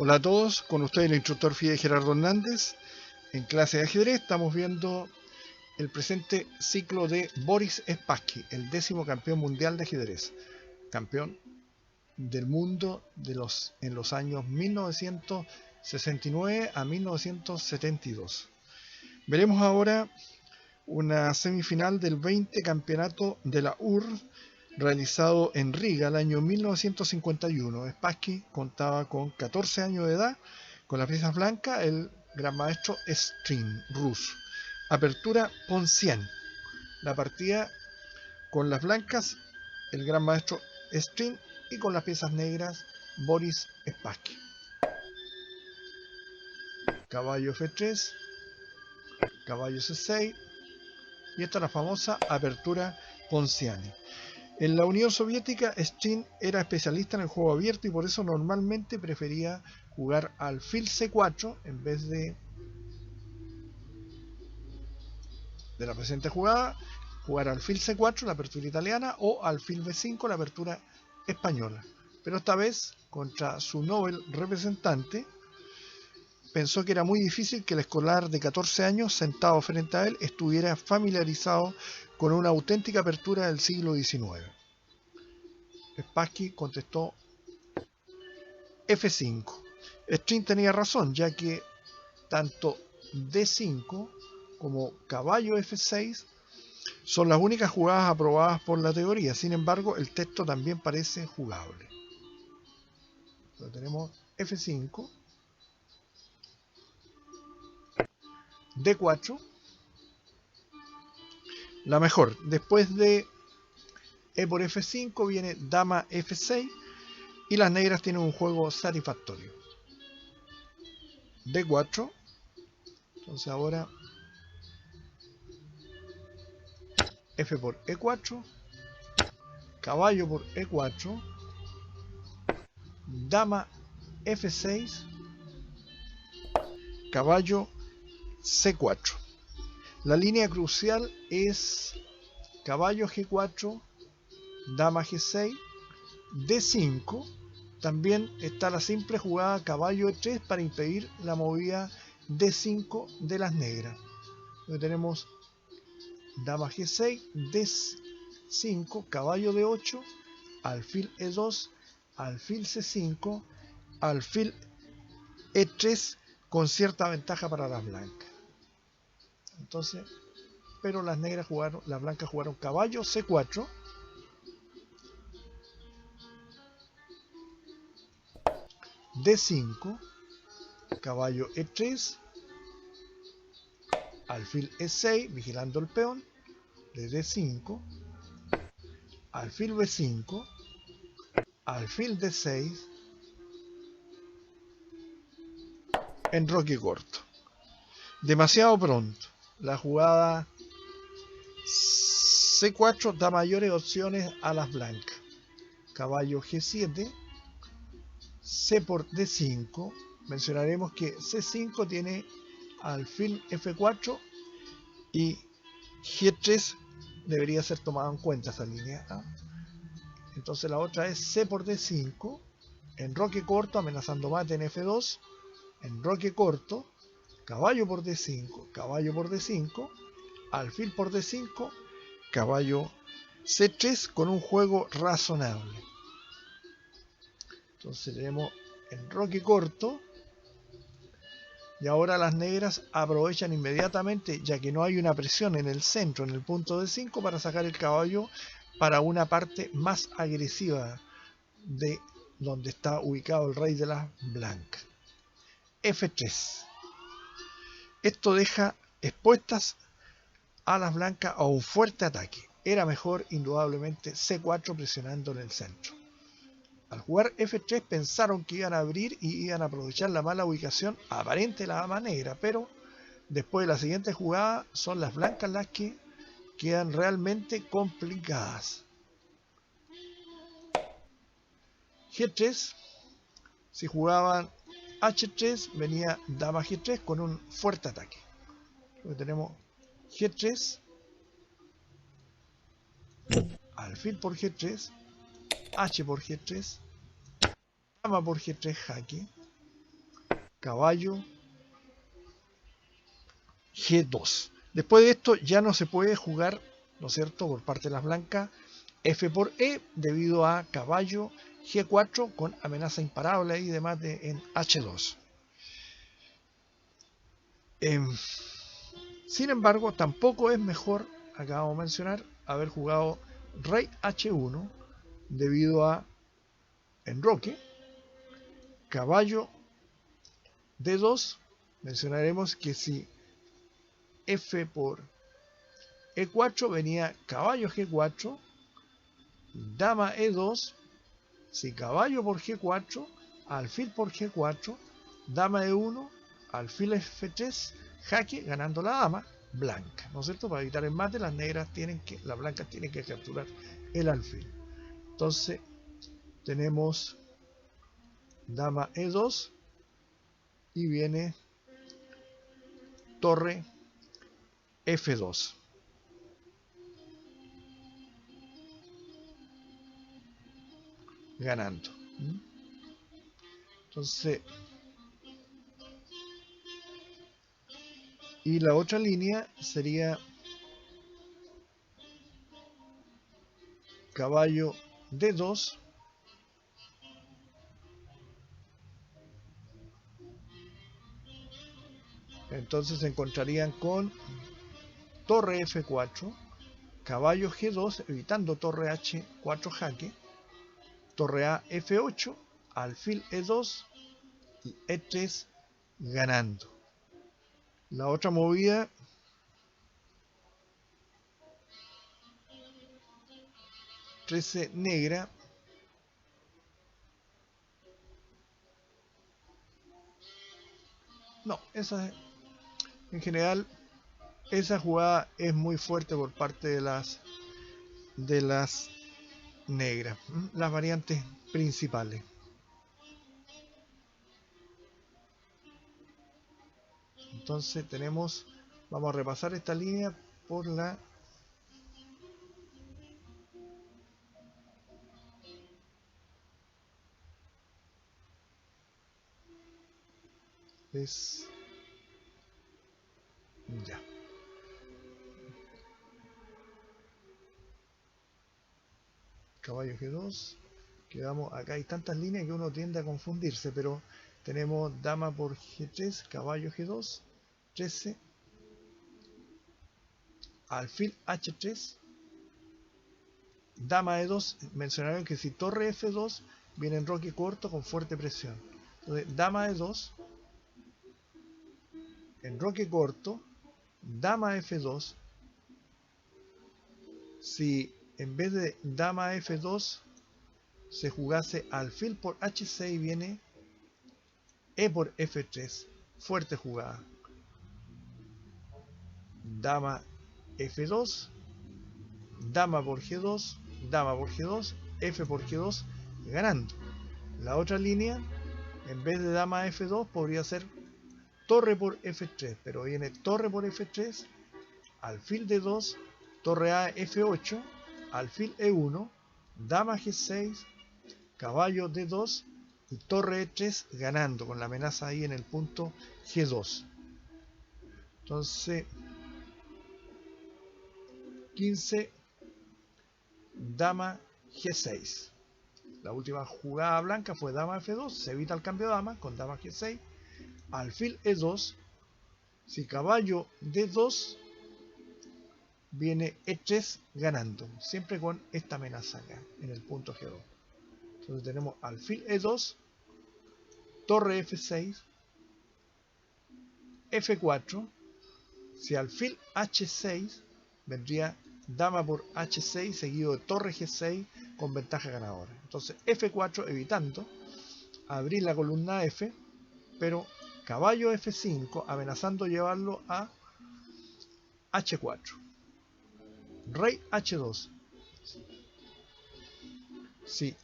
Hola a todos, con ustedes el instructor FIDE Gerardo Hernández. En clase de ajedrez estamos viendo el presente ciclo de Boris Spassky, el 10º campeón mundial de ajedrez, campeón del mundo en los años 1969 a 1972. Veremos ahora una semifinal del 20 campeonato de la URSS realizado en Riga el año 1951. Spassky contaba con 14 años de edad. Con las piezas blancas, el gran maestro String ruso. Apertura Poncian. La partida con las blancas, el gran maestro String, y con las piezas negras, Boris Spassky. Caballo F3, caballo C6, y esta es la famosa apertura Ponciani. En la Unión Soviética, String era especialista en el juego abierto y por eso normalmente prefería jugar alfil C4 en vez de la presente jugada, jugar alfil C4, la apertura italiana, o alfil B5, la apertura española. Pero esta vez, contra su Nobel representante, pensó que era muy difícil que el escolar de 14 años sentado frente a él estuviera familiarizado con una auténtica apertura del siglo XIX. Spassky contestó F5. String tenía razón, ya que tanto D5 como caballo F6 son las únicas jugadas aprobadas por la teoría. Sin embargo, el texto también parece jugable. Entonces tenemos F5, D4, la mejor. Después de E por F5 viene dama F6 y las negras tienen un juego satisfactorio. D4. Entonces ahora F por E4, caballo por E4, dama F6, caballo C4. La línea crucial es caballo G4, dama G6, D5. También está la simple jugada caballo E3 para impedir la movida D5 de las negras. Entonces tenemos dama G6, D5, caballo D8, alfil E2, alfil C5, alfil E3 con cierta ventaja para las blancas. Entonces, pero las blancas jugaron caballo C4, D5, caballo E3, alfil E6, vigilando el peón, de D5, alfil B5, alfil D6, enroque corto. Demasiado pronto. La jugada C4 da mayores opciones a las blancas. Caballo G7, C por D5. Mencionaremos que C5 tiene alfil F4 y G3 debería ser tomado en cuenta esa línea. Entonces la otra es C por D5, enroque corto amenazando mate en F2, enroque corto, caballo por D5, caballo por D5, alfil por D5, caballo C3 con un juego razonable. Entonces tenemos enroque corto y ahora las negras aprovechan inmediatamente, ya que no hay una presión en el centro, en el punto D5, para sacar el caballo para una parte más agresiva de donde está ubicado el rey de las blancas. F3. Esto deja expuestas a las blancas a un fuerte ataque. Era mejor indudablemente C4 presionando en el centro. Al jugar F3 pensaron que iban a abrir y iban a aprovechar la mala ubicación aparente de la dama negra, pero después de la siguiente jugada son las blancas las que quedan realmente complicadas. G3, si jugaban H3 venía dama G3 con un fuerte ataque. Luego tenemos G3, alfil por G3, H por G3, dama por G3 jaque, caballo G2. Después de esto ya no se puede jugar, ¿no es cierto?, por parte de las blancas, F por E debido a caballo G4 con amenaza imparable y demás en H2. Sin embargo, tampoco es mejor, acabamos de mencionar, haber jugado rey H1 debido a enroque, caballo D2. Mencionaremos que si F por E4 venía caballo G4, dama E2, si caballo por G4, alfil por G4, dama E1, alfil F3, jaque, ganando la dama blanca, ¿no es cierto? Para evitar el mate, las blancas tienen que capturar el alfil. Entonces tenemos dama E2 y viene torre F2. Ganando. Entonces, y la otra línea sería caballo D2, entonces se encontrarían con torre F4, caballo G2, evitando torre H4 jaque, torre A F8, alfil E2 y E3 ganando. La otra movida .13 negra, no, esa en general esa jugada es muy fuerte por parte de las negras, las variantes principales. Entonces vamos a repasar esta línea por la ya. Caballo G2, quedamos acá, hay tantas líneas que uno tiende a confundirse, pero tenemos dama por G3, caballo G2, 13, alfil H3, dama E2. Mencionaron que si torre F2 viene en roque corto con fuerte presión. Entonces, dama E2, en roque corto, dama F2. Si en vez de dama F2 se jugase alfil por H6, viene E por F3. Fuerte jugada. Dama F2, dama por G2, dama por G2, F por G2, ganando. La otra línea, en vez de dama F2, podría ser torre por F3, pero viene torre por F3, alfil D2, torre A F8, alfil E1, dama G6, caballo D2 y torre E3 ganando, con la amenaza ahí en el punto G2. Entonces, 15, dama G6. La última jugada blanca fue dama F2, se evita el cambio de dama con dama G6, alfil E2, si caballo D2, viene E3 ganando, siempre con esta amenaza acá, en el punto G2. Entonces tenemos alfil E2, torre F6, F4, si alfil H6, vendría dama por H6 seguido de torre G6 con ventaja ganadora. Entonces F4 evitando abrir la columna F, pero caballo F5 amenazando llevarlo a H4, rey H2, si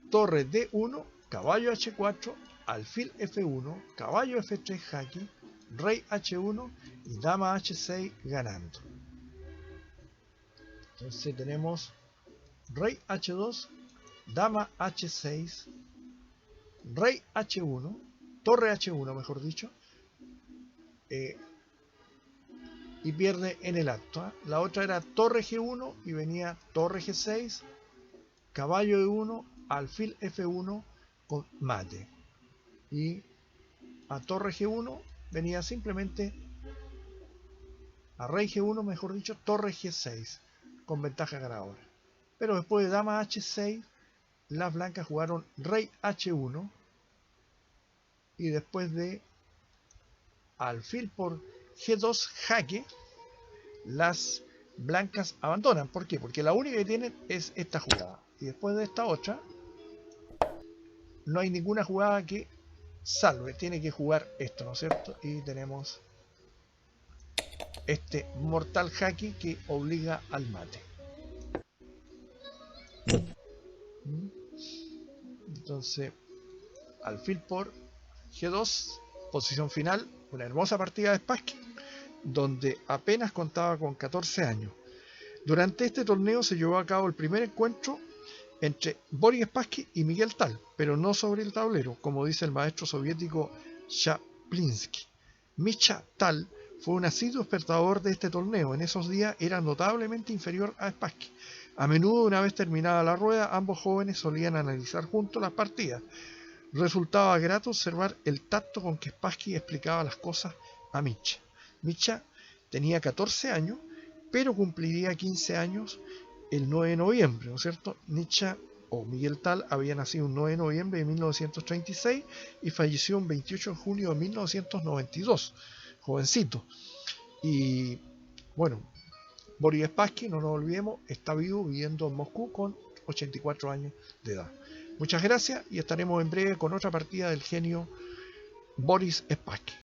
torre D1, caballo H4, alfil F1, caballo F3 jaque, rey H1 y dama H6 ganando. Entonces tenemos rey H2, dama H6, rey H1, torre H1, mejor dicho, y pierde en el acto. La otra era torre G1 y venía torre G6, caballo E1, alfil F1 con mate. Y a torre G1 venía simplemente a rey G1, mejor dicho, torre G6 con ventaja ganadora. Pero después de dama H6, las blancas jugaron rey H1 y después de alfil por G2 jaque, las blancas abandonan. ¿Por qué? Porque la única que tienen es esta jugada. Y después de esta otra, no hay ninguna jugada que salve. Tiene que jugar esto, ¿no es cierto? Y tenemos este mortal jaque que obliga al mate. Entonces, alfil por G2, posición final, una hermosa partida de Spassky, donde apenas contaba con 14 años. Durante este torneo se llevó a cabo el primer encuentro entre Boris Spassky y Miguel Tal, pero no sobre el tablero, como dice el maestro soviético Chaplinsky. Misha Tal fue un asiduo espectador de este torneo. En esos días era notablemente inferior a Spassky. A menudo, una vez terminada la rueda, ambos jóvenes solían analizar juntos las partidas. Resultaba grato observar el tacto con que Spassky explicaba las cosas a Misha. Misha tenía 14 años, pero cumpliría 15 años el 9 de noviembre, ¿no es cierto? Misha o Miguel Tal había nacido el 9 de noviembre de 1936 y falleció el 28 de junio de 1992, jovencito. Y bueno, Boris Spassky, no nos olvidemos, está vivo, viviendo en Moscú con 84 años de edad. Muchas gracias y estaremos en breve con otra partida del genio Boris Spassky.